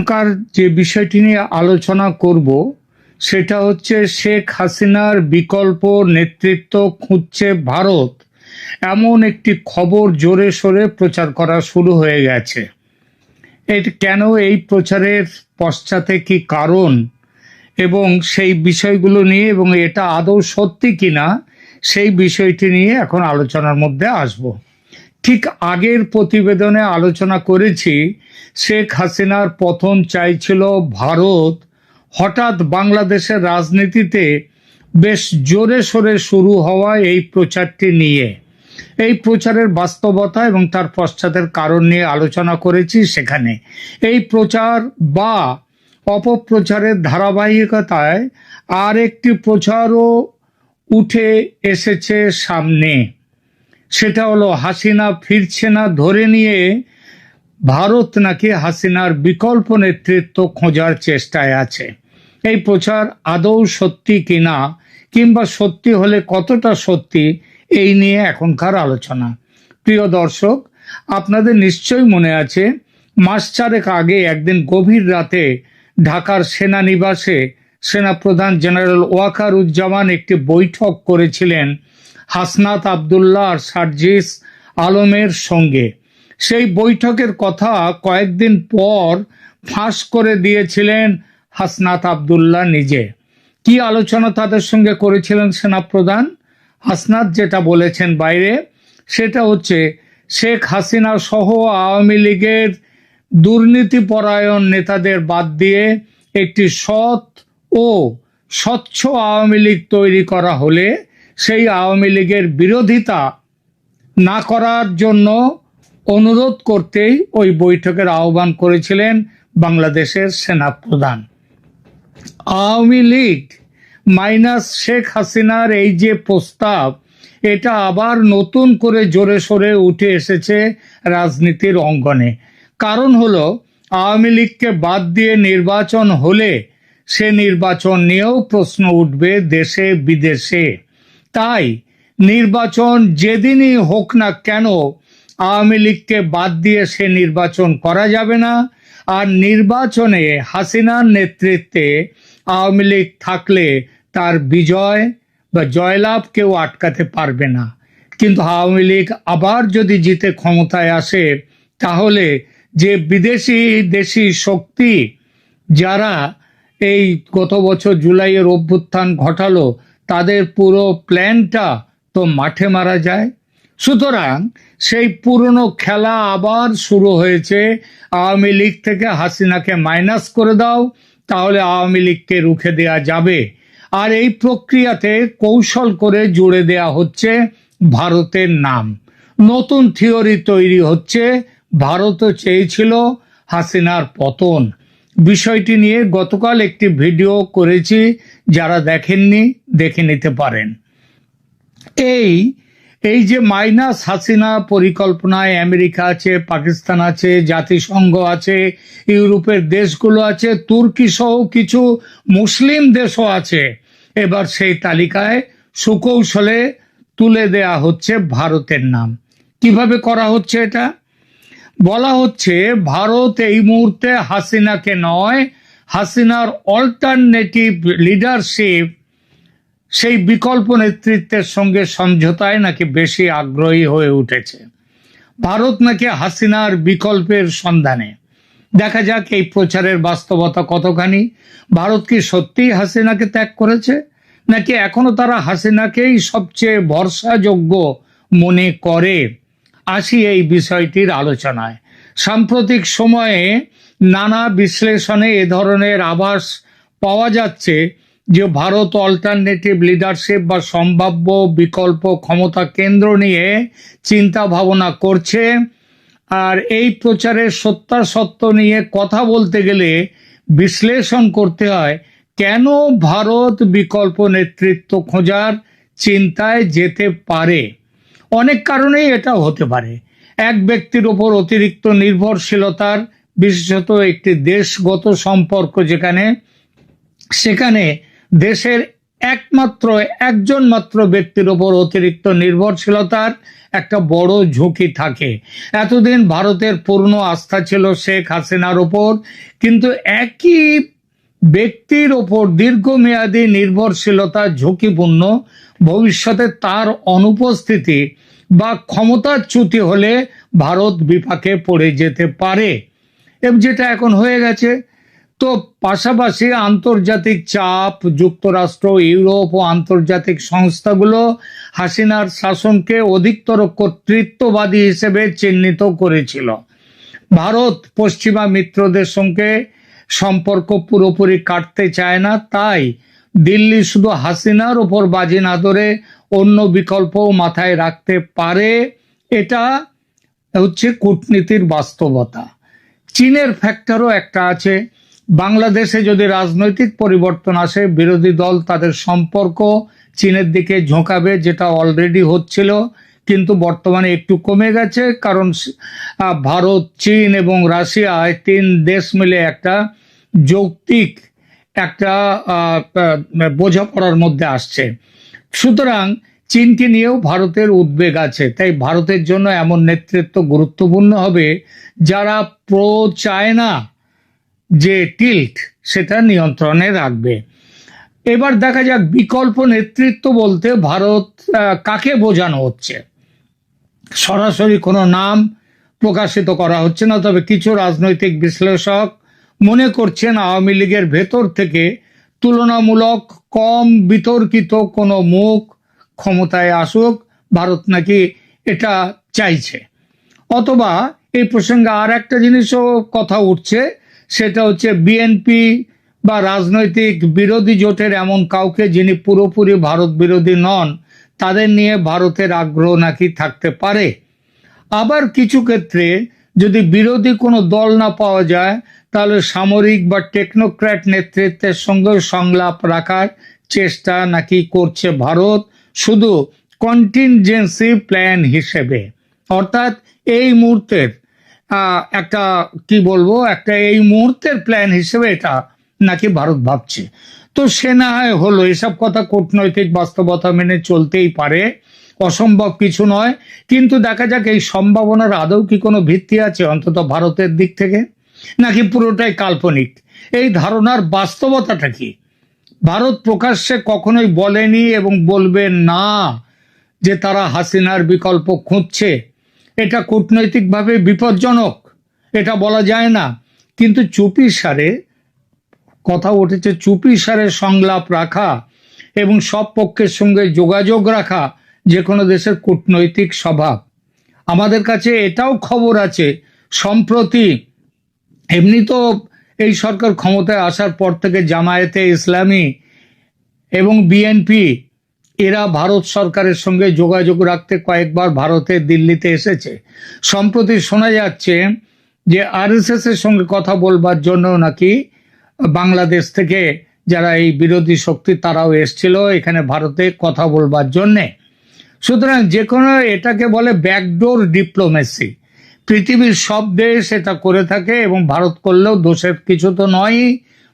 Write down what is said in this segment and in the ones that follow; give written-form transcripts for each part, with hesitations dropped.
এখনকার যে বিষয়টি নিয়ে আলোচনা করব সেটা হচ্ছে শেখ হাসিনার বিকল্প নেতৃত্ব খুঁজছে ভারত, এমন একটি খবর জোরে সোরে প্রচার করা শুরু হয়ে গেছে। কেন এই প্রচারের পশ্চাতে কি কারণ এবং সেই বিষয়গুলো নিয়ে এবং এটা আদৌ সত্যি কিনা সেই বিষয়টি নিয়ে এখন আলোচনার মধ্যে আসব। ঠিক আগের প্রতিবেদনে আলোচনা করেছি শেখ হাসিনার পতন চাইছিল ভারত। হঠাৎ বাংলাদেশের রাজনীতিতে বেশ জোরে সোরে শুরু হওয়া এই প্রচারটি নিয়ে, এই প্রচারের বাস্তবতা এবং তার পশ্চাতের কারণ নিয়ে আলোচনা করেছি। সেখানে এই প্রচার বা অপপ্রচারের ধারাবাহিকতায় আর একটি প্রচারও উঠে এসেছে সামনে। সেটা হলো হাসিনা ফিরছে না ধরে নিয়ে ভারত নাকি হাসিনার বিকল্প নেতৃত্ব খোঁজার চেষ্টায় আছে। এই প্রচার আদৌ সত্যি কিনা কিংবা সত্যি হলে কতটা সত্যি, এই নিয়ে এখনকার আলোচনা। প্রিয় দর্শক, আপনাদের নিশ্চয়ই মনে আছে মাস চারেক আগে একদিন গভীর রাতে ঢাকার সেনানিবাসে সেনাপ্রধান জেনারেল ওয়াকারুজ্জামান একটি বৈঠক করেছিলেন হাসনাত আবদুল্লাহ আর সার্জিস আলমের সঙ্গে। সেই বৈঠকের কথা কয়েকদিন পর ফাঁস করে দিয়েছিলেন হাসনাত আবদুল্লাহ নিজে। কি আলোচনা তাদের সঙ্গে করেছিলেন সেনাপ্রধান? হাসনাত যেটা বলেছেন বাইরে সেটা হচ্ছে শেখ হাসিনা সহ আওয়ামী লীগের দুর্নীতিপরায়ণ নেতাদের বাদ দিয়ে একটি সৎ ও স্বচ্ছ আওয়ামী লীগ তৈরি করা হলে সেই আওয়ামী লীগের বিরোধিতা না করার জন্য অনুরোধ করতেই ওই বৈঠকের আহ্বান করেছিলেন বাংলাদেশের সেনাপ্রধান। আওয়ামী লীগ মাইনাস শেখ হাসিনার এই যে প্রস্তাব, এটা আবার নতুন করে জোরে সোরে উঠে এসেছে রাজনীতির অঙ্গনে। কারণ হলো আওয়ামী লীগকে বাদ দিয়ে নির্বাচন হলে সে নির্বাচন নিয়েও প্রশ্ন উঠবে দেশে বিদেশে। তাই নির্বাচন যেদিনই হোক না কেন আওয়ামী লীগকে বাদ দিয়ে সে নির্বাচন করা যাবে না। আর নির্বাচনে হাসিনার নেতৃত্বে আওয়ামী লীগ থাকলে তার বিজয় বা জয়লাভ কেউ আটকাতে পারবে না। কিন্তু আওয়ামী লীগ আবার যদি জিতে ক্ষমতায় আসে, তাহলে যে বিদেশি দেশি শক্তি যারা এই গত বছর জুলাইয়ের অভ্যুত্থান ঘটালো, তাদের পুরো প্ল্যানটা তো মাঠে মারা যায়। সুতরাং সেই পুরনো খেলা আবার শুরু হয়েছে। আওয়ামী লীগ থেকে হাসিনাকে মাইনাস করে দাও, তাহলে আওয়ামী লীগকে রুখে দেয়া যাবে। আর এই প্রক্রিয়াতে কৌশল করে জুড়ে দেয়া হচ্ছে ভারতের নাম। নতুন থিওরি তৈরি হচ্ছে, ভারতও চেয়েছিল হাসিনার পতন। বিষয়টি নিয়ে গতকাল একটি ভিডিও করেছি, যারা দেখেননি দেখে নিতে পারেন। এই যে মাইনাস হাসিনা পরিকল্পনায় আমেরিকা আছে, পাকিস্তান আছে, জাতিসংঘ আছে, ইউরোপের দেশগুলো আছে, তুর্কি সহ কিছু মুসলিম দেশও আছে। এবার সেই তালিকায় সুকৌশলে তুলে দেয়া হচ্ছে ভারতের নাম। কিভাবে করা হচ্ছে এটা? বলা হচ্ছে ভারত এই মুহূর্তে হাসিনাকে নয়, হাসিনার অল্টারনেটিভ লিডারশিপ, সেই বিকল্প নেতৃত্বের সঙ্গে সমঝোতায় নাকি বেশি আগ্রহী হয়ে উঠেছে। ভারত নাকি হাসিনার বিকল্পের সন্ধানে। দেখা যাক এই প্রচারের বাস্তবতা কতখানি। ভারত কি সত্যিই হাসিনাকে ত্যাগ করেছে, নাকি এখনো তারা হাসিনাকেই সবচেয়ে ভরসাযোগ্য মনে করে? আসি এই বিষয়টির আলোচনায়। সাম্প্রতিক সময়ে নানা বিশ্লেষণে এ ধরনের আভাস পাওয়া যাচ্ছে যে ভারত অল্টারনেটিভ লিডারশিপ বা সম্ভাব্য বিকল্প ক্ষমতা কেন্দ্র নিয়ে চিন্তা ভাবনা করছে। আর এই প্রচারের সত্যাসত্য নিয়ে কথা বলতে গেলে বিশ্লেষণ করতে হয় কেন ভারত বিকল্প নেতৃত্ব খোঁজার চিন্তায় যেতে পারে। অনেক কারণেই এটা হতে পারে। এক ব্যক্তির ওপর অতিরিক্ত নির্ভরশীলতার, বিশেষত একটি দেশগত সম্পর্ক যেখানে, সেখানে দেশের একমাত্র একজন মাত্র ব্যক্তির ওপর অতিরিক্ত নির্ভরশীলতার একটা বড় ঝুঁকি থাকে। এতদিন ভারতের পূর্ণ আস্থা ছিল শেখ হাসিনার ওপর, কিন্তু একই ব্যক্তির ওপর দীর্ঘমেয়াদী নির্ভরশীলতা ঝুঁকিপূর্ণ। ভবিষ্যতে তার অনুপস্থিতি বা ক্ষমতাচ্যুতি হলে ভারত বিপাকে পড়ে যেতে পারে, এবং যেটা এখন হয়ে গেছে। তো পাশাপাশি আন্তর্জাতিক চাপ, যুক্তরাষ্ট্র, ইউরোপ ও আন্তর্জাতিক সংস্থাগুলো হাসিনার শাসনকে অধিকতর কর্তৃত্ববাদী হিসেবে চিহ্নিত করেছিল। ভারত পশ্চিমা মিত্রদের সঙ্গে সম্পর্ক পুরোপুরি কাটতে চায় না, তাই দিল্লি শুধু হাসিনার ওপর বাজি না ধরে অন্য বিকল্পও মাথায় রাখতে পারে। এটা হচ্ছে কূটনীতির বাস্তবতা। চীনের ফ্যাক্টরও একটা আছে। বাংলাদেশে যদি রাজনৈতিক পরিবর্তন আসে, বিরোধী দল তাদের সম্পর্ক চীনের দিকে ঝোঁকাবে, যেটা অলরেডি হচ্ছিল, কিন্তু বর্তমানে একটু কমে গেছে। কারণ ভারত, চীন এবং রাশিয়া এই তিন দেশ মিলে একটা যৌক্তিক একটা বোঝাপড়ার মধ্যে আসছে। সুতরাং চীনকে নিয়েও ভারতের উদ্বেগ আছে। তাই ভারতের জন্য এমন নেতৃত্ব গুরুত্বপূর্ণ হবে যারা প্রো চায়না যে টিল্ট সেটা নিয়ন্ত্রণে রাখবে। এবার দেখা যাক বিকল্প নেতৃত্ব বলতে ভারত কাকে বোঝানো হচ্ছে। সরাসরি কোনো নাম প্রকাশিত করা হচ্ছে না, তবে কিছু রাজনৈতিক বিশ্লেষক মনে করছেন আওয়ামী লীগের ভেতর থেকে তুলনামূলক কম বিতর্কিত কোনো মুখ ক্ষমতায় আসুক, ভারত নাকি এটা চাইছে। অথবা এই প্রসঙ্গে আর একটা জিনিসও কথা উঠছে, সেটা হচ্ছে বিএনপি বা রাজনৈতিক বিরোধী জোটের এমন কাউকে যিনি পুরোপুরি ভারত বিরোধী নন, তাদের নিয়ে ভারতের আগ্রহ নাকি থাকতে পারে। আবার কিছু ক্ষেত্রে যদি বিরোধী কোনো দল না পাওয়া যায়, তাহলে সামরিক বা টেকনোক্র্যাট নেতৃত্বের সঙ্গে সংলাপ রাখার চেষ্টা নাকি করছে ভারত, শুধু কন্টিনজেন্সি প্ল্যান হিসেবে। অর্থাৎ এই মুহূর্তের একটা কি বলবো, একটা এই মুহূর্তের প্ল্যান হিসেবে এটা নাকি ভারত ভাবছে। তো সে না হয় হলো, এসব কথা কূটনৈতিক বাস্তবতা মেনে চলতেই পারে, অসম্ভব কিছু নয়। কিন্তু দেখা যাক এই সম্ভাবনার আদৌ কি কোনো ভিত্তি আছে অন্তত ভারতের দিক থেকে, নাকি পুরোটাই কাল্পনিক। এই ধারণার বাস্তবতাটা কি? ভারত প্রকাশ্যে কখনোই বলেনি এবং বলবে না যে তারা হাসিনার বিকল্প খুঁজছে। এটা কূটনৈতিকভাবে বিপজ্জনক, এটা বলা যায় না। কিন্তু চুপিসারে কথা উঠেছে, চুপিসারে সংলাপ রাখা এবং সব পক্ষের সঙ্গে যোগাযোগ রাখা যে কোনো দেশের কূটনৈতিক স্বভাব। আমাদের কাছে এটাও খবর আছে, সম্প্রতি এমনি তো এই সরকার ক্ষমতায় আসার পর থেকে জামায়াতে ইসলামী এবং বিএনপি এরা ভারত সরকারের সঙ্গে যোগাযোগ রাখতে কয়েকবার ভারতে দিল্লিতে এসেছে। সম্প্রতি শোনা যাচ্ছে যে আরএসএস এর সঙ্গে কথা বলবার জন্য নাকি বাংলাদেশ থেকে যারা এই বিরোধী শক্তি তারাও এসেছিল এখানে ভারতে কথা বলবার জন্যে। সুতরাং যে কোনো, এটাকে বলে ব্যাকডোর ডিপ্লোমেসি। পৃথিবীর সব দেশ এটা করে থাকে এবং ভারত করলেও দোষের কিছু তো নয়,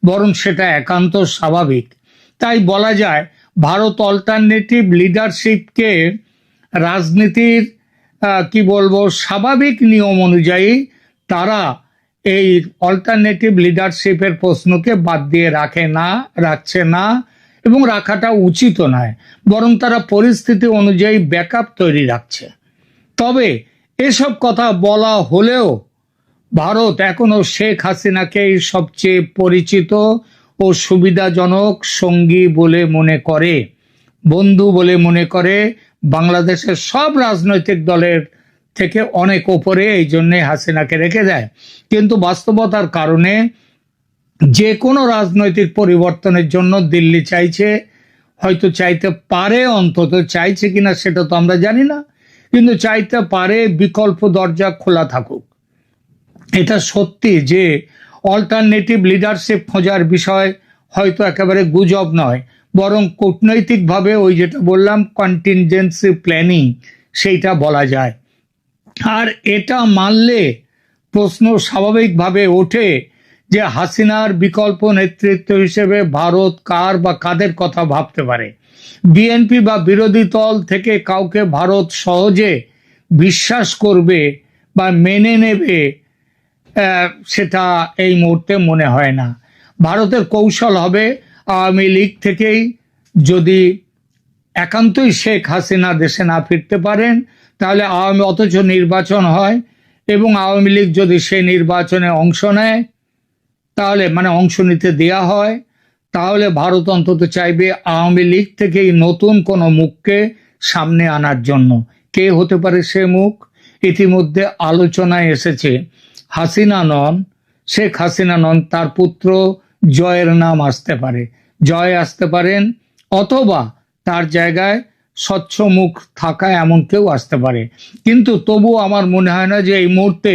বরং সেটা একান্ত স্বাভাবিক। তাই বলা যায় ভারত অল্টারনেটিভ লিডারশিপকে রাজনীতির কি বলবো স্বাভাবিক নিয়ম অনুযায়ী তারা এই অল্টারনেটিভ লিডারশিপের প্রশ্নকে বাদ দিয়ে রাখছে না এবং রাখাটা উচিত নয়, বরং তারা পরিস্থিতি অনুযায়ী ব্যাকআপ তৈরি রাখছে। তবে এসব কথা বলা হলেও ভারত এখনো শেখ হাসিনাকে সবচেয়ে পরিচিত ও সুবিধাজনক সঙ্গী বলে মনে করে, বন্ধু বলে মনে করে, বাংলাদেশের সব রাজনৈতিক দলের থেকে অনেক ওপরে, এই জন্যে হাসিনাকে রেখে দেয়। কিন্তু বাস্তবতার কারণে যে কোনো রাজনৈতিক পরিবর্তনের জন্য দিল্লি চাইছে, হয়তো চাইতে পারে, অন্তত চাইছে কিনা সেটা তো আমরা জানি না, কিন্তু চাইতে পারে বিকল্প দরজা খোলা থাকুক। এটা সত্যি যে অল্টারনেটিভ লিডারশিপ খোঁজার বিষয় হয়তো একেবারে গুজব নয়, বরং কূটনৈতিকভাবে ওই যেটা বললাম কন্টিনজেন্সি প্ল্যানিং, সেইটা বলা যায়। আর এটা মানলে প্রশ্ন স্বাভাবিকভাবে ওঠে যে হাসিনার বিকল্প নেতৃত্ব হিসেবে ভারত কার বা কাদের কথা ভাবতে পারে। বিএনপি বা বিরোধী দল থেকে কাউকে ভারত সহজে বিশ্বাস করবে বা মেনে নেবে সেটা এই মুহূর্তে মনে হয় না। ভারতের কৌশল হবে আওয়ামী লীগ থেকেই যদি একান্তই শেখ হাসিনা দেশে না ফিরতে পারেন তাহলে অথচ নির্বাচন হয় এবং আওয়ামী লীগ যদি সেই নির্বাচনে অংশ নেয় তাহলে মানে অংশ নিতে দেয়া হয় তাহলে ভারত অন্তত চাইবে আওয়ামী লীগ থেকেই নতুন কোনো মুখকে সামনে আনার জন্য। কে হতে পারে সে মুখ? ইতিমধ্যে আলোচনায় এসেছে হাসিনা নন, শেখ হাসিনা নন, তার পুত্র জয়ের নাম আসতে পারে, জয় আসতে পারেন, অথবা তার জায়গায় স্বচ্ছ মুখ থাকা এমন কেউ আসতে পারে। কিন্তু তবুও আমার মনে হয় না যে এই মুহূর্তে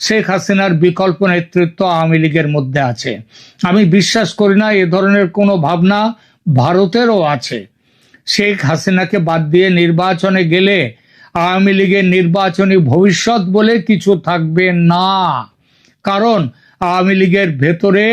শেখ হাসিনার বিকল্প নেতৃত্ব আওয়ামী লীগের মধ্যে আছে। আমি বিশ্বাস করি না এ ধরনের কোনো ভাবনা ভারতেরও আছে। শেখ হাসিনাকে বাদ দিয়ে নির্বাচনে গেলে আওয়ামী লীগের নির্বাচনী ভবিষ্যৎ বলে কিছু থাকবে না। কারণ আওয়ামী লীগের ভেতরে